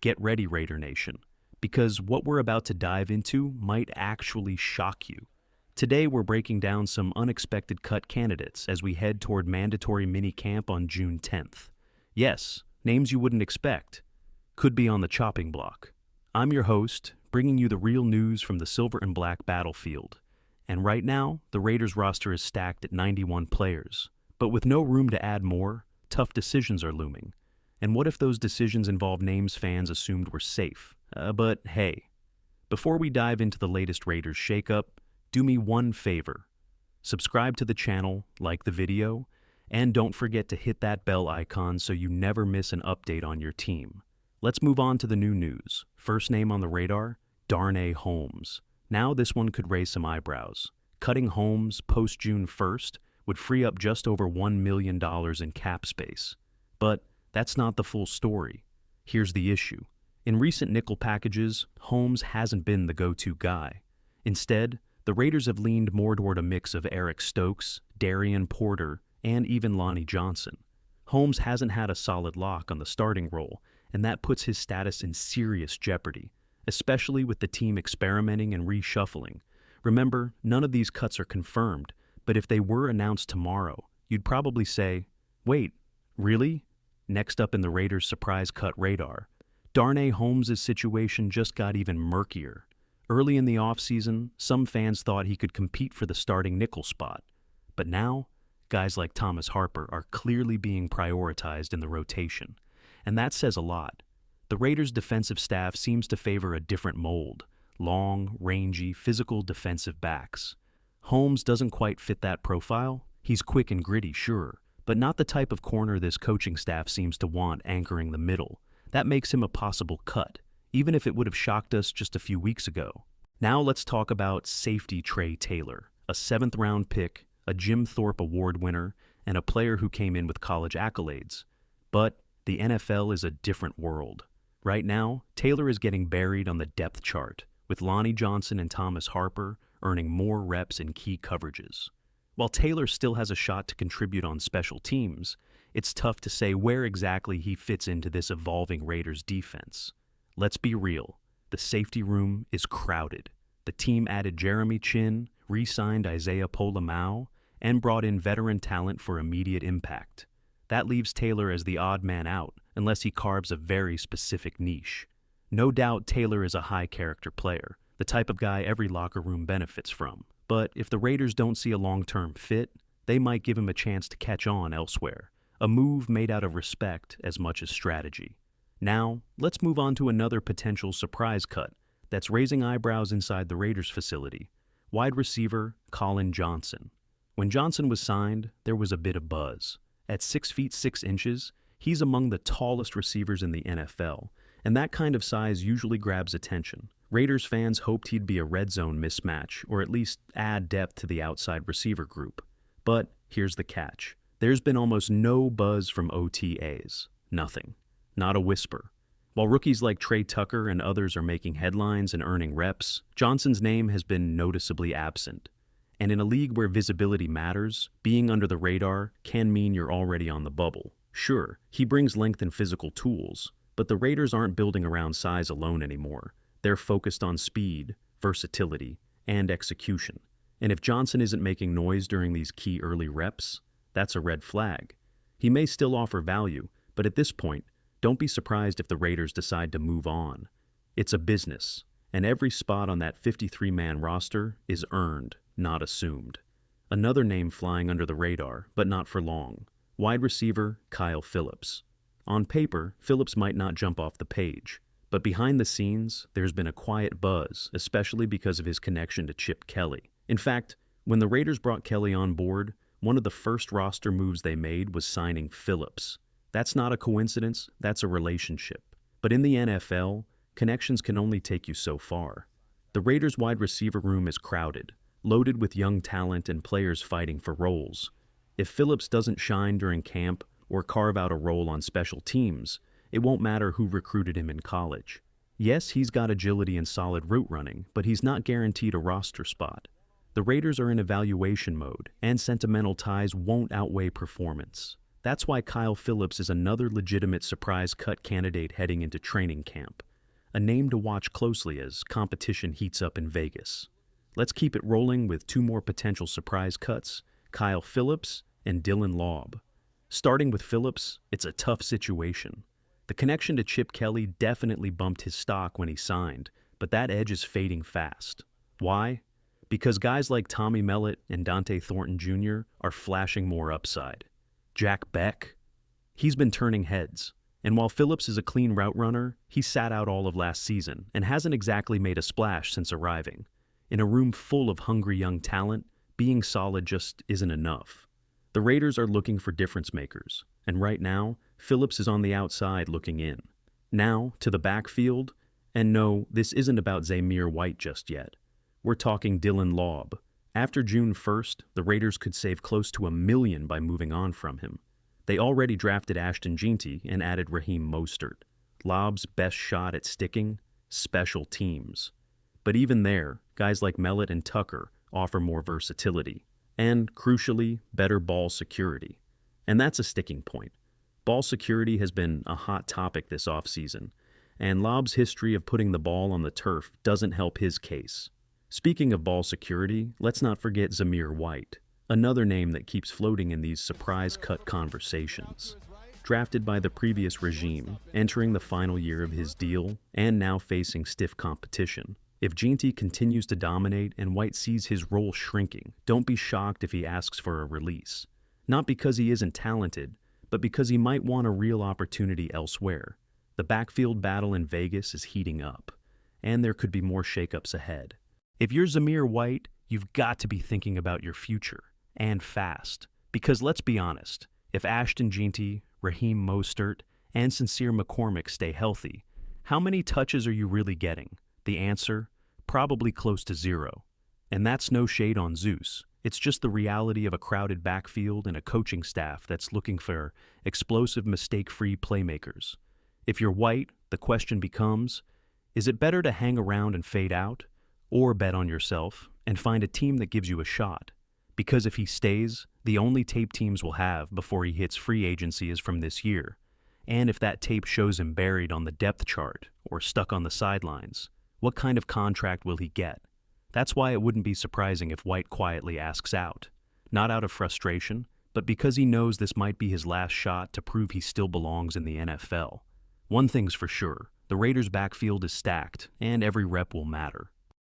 Get ready, Raider Nation, because what we're about to dive into might actually shock you. Today, we're breaking down some unexpected cut candidates as we head toward mandatory mini-camp on June 10th. Yes, names you wouldn't expect. Could be on the chopping block. I'm your host, bringing you the real news from the silver and black battlefield. And right now, the Raiders roster is stacked at 91 players. But with no room to add more, tough decisions are looming. And what if those decisions involve names fans assumed were safe? But hey, before we dive into the latest Raiders shakeup, do me one favor. Subscribe to the channel, like the video, and don't forget to hit that bell icon so you never miss an update on your team. Let's move on to the new news. First name on the radar, Darnay Holmes. Now this one could raise some eyebrows. Cutting Holmes post-June 1st would free up just over $1 million in cap space. But that's not the full story. Here's the issue. In recent nickel packages, Holmes hasn't been the go-to guy. Instead, the Raiders have leaned more toward a mix of Eric Stokes, Darian Porter, and even Lonnie Johnson. Holmes hasn't had a solid lock on the starting role, and that puts his status in serious jeopardy, especially with the team experimenting and reshuffling. Remember, none of these cuts are confirmed, but if they were announced tomorrow, you'd probably say, wait, really? Next up in the Raiders' surprise cut radar, Darnay Holmes' situation just got even murkier. Early in the offseason, some fans thought he could compete for the starting nickel spot. But now, guys like Thomas Harper are clearly being prioritized in the rotation. And that says a lot. The Raiders' defensive staff seems to favor a different mold: long, rangy, physical defensive backs. Holmes doesn't quite fit that profile. He's quick and gritty, sure, but not the type of corner this coaching staff seems to want anchoring the middle. That makes him a possible cut, even if it would have shocked us just a few weeks ago. Now let's talk about safety Trey Taylor, a 7th-round pick, a Jim Thorpe Award winner, and a player who came in with college accolades. But the NFL is a different world. Right now, Taylor is getting buried on the depth chart, with Lonnie Johnson and Thomas Harper earning more reps in key coverages. While Taylor still has a shot to contribute on special teams, it's tough to say where exactly he fits into this evolving Raiders defense. Let's be real, the safety room is crowded. The team added Jeremy Chin, re-signed Isaiah Pola-Mao, and brought in veteran talent for immediate impact. That leaves Taylor as the odd man out, unless he carves a very specific niche. No doubt Taylor is a high-character player, the type of guy every locker room benefits from. But if the Raiders don't see a long-term fit, they might give him a chance to catch on elsewhere, a move made out of respect as much as strategy. Now, let's move on to another potential surprise cut that's raising eyebrows inside the Raiders facility: wide receiver Colin Johnson. When Johnson was signed, there was a bit of buzz. At 6 feet 6 inches, he's among the tallest receivers in the NFL, and that kind of size usually grabs attention. Raiders fans hoped he'd be a red zone mismatch, or at least add depth to the outside receiver group. But here's the catch. There's been almost no buzz from OTAs. Nothing. Not a whisper. While rookies like Trey Tucker and others are making headlines and earning reps, Johnson's name has been noticeably absent. And in a league where visibility matters, being under the radar can mean you're already on the bubble. Sure, he brings length and physical tools, but the Raiders aren't building around size alone anymore. They're focused on speed, versatility, and execution. And if Johnson isn't making noise during these key early reps, that's a red flag. He may still offer value, but at this point, don't be surprised if the Raiders decide to move on. It's a business, and every spot on that 53-man roster is earned, not assumed. Another name flying under the radar, but not for long: wide receiver Kyle Phillips. On paper, Phillips might not jump off the page, but behind the scenes, there's been a quiet buzz, especially because of his connection to Chip Kelly. In fact, when the Raiders brought Kelly on board, one of the first roster moves they made was signing Phillips. That's not a coincidence, that's a relationship. But in the NFL, connections can only take you so far. The Raiders' wide receiver room is crowded, loaded with young talent and players fighting for roles. If Phillips doesn't shine during camp or carve out a role on special teams, it won't matter who recruited him in college. Yes, he's got agility and solid route running, but he's not guaranteed a roster spot. The Raiders are in evaluation mode, and sentimental ties won't outweigh performance. That's why Kyle Phillips is another legitimate surprise cut candidate heading into training camp, a name to watch closely as competition heats up in Vegas. Let's keep it rolling with two more potential surprise cuts, Kyle Phillips and Dylan Laub. Starting with Phillips, it's a tough situation. The connection to Chip Kelly definitely bumped his stock when he signed, but that edge is fading fast. Why? Because guys like Tommy Mellott and Dante Thornton Jr. are flashing more upside. Jack Beck? He's been turning heads. And while Phillips is a clean route runner, he sat out all of last season and hasn't exactly made a splash since arriving. In a room full of hungry young talent, being solid just isn't enough. The Raiders are looking for difference makers, and right now, Phillips is on the outside looking in. Now, to the backfield, and no, this isn't about Zamir White just yet. We're talking Dylan Laub. After June 1st, the Raiders could save close to $1 million by moving on from him. They already drafted Ashton Jeanty and added Raheem Mostert. Laub's best shot at sticking? Special teams. But even there, guys like Mellott and Tucker offer more versatility. And, crucially, better ball security. And that's a sticking point. Ball security has been a hot topic this offseason, and Laub's history of putting the ball on the turf doesn't help his case. Speaking of ball security, let's not forget Zamir White, another name that keeps floating in these surprise cut conversations. Drafted by the previous regime, entering the final year of his deal, and now facing stiff competition. If Jeanty continues to dominate and White sees his role shrinking, don't be shocked if he asks for a release. Not because he isn't talented, but because he might want a real opportunity elsewhere. The backfield battle in Vegas is heating up, and there could be more shakeups ahead. If you're Zamir White, you've got to be thinking about your future, and fast. Because let's be honest, if Ashton Jeanty, Raheem Mostert, and Sincere McCormick stay healthy, how many touches are you really getting? The answer? Probably close to 0. And that's no shade on Zeus. It's just the reality of a crowded backfield and a coaching staff that's looking for explosive, mistake-free playmakers. If you're White, the question becomes, is it better to hang around and fade out, or bet on yourself and find a team that gives you a shot? Because if he stays, the only tape teams will have before he hits free agency is from this year. And if that tape shows him buried on the depth chart or stuck on the sidelines, what kind of contract will he get? That's why it wouldn't be surprising if White quietly asks out. Not out of frustration, but because he knows this might be his last shot to prove he still belongs in the NFL. One thing's for sure, the Raiders' backfield is stacked, and every rep will matter.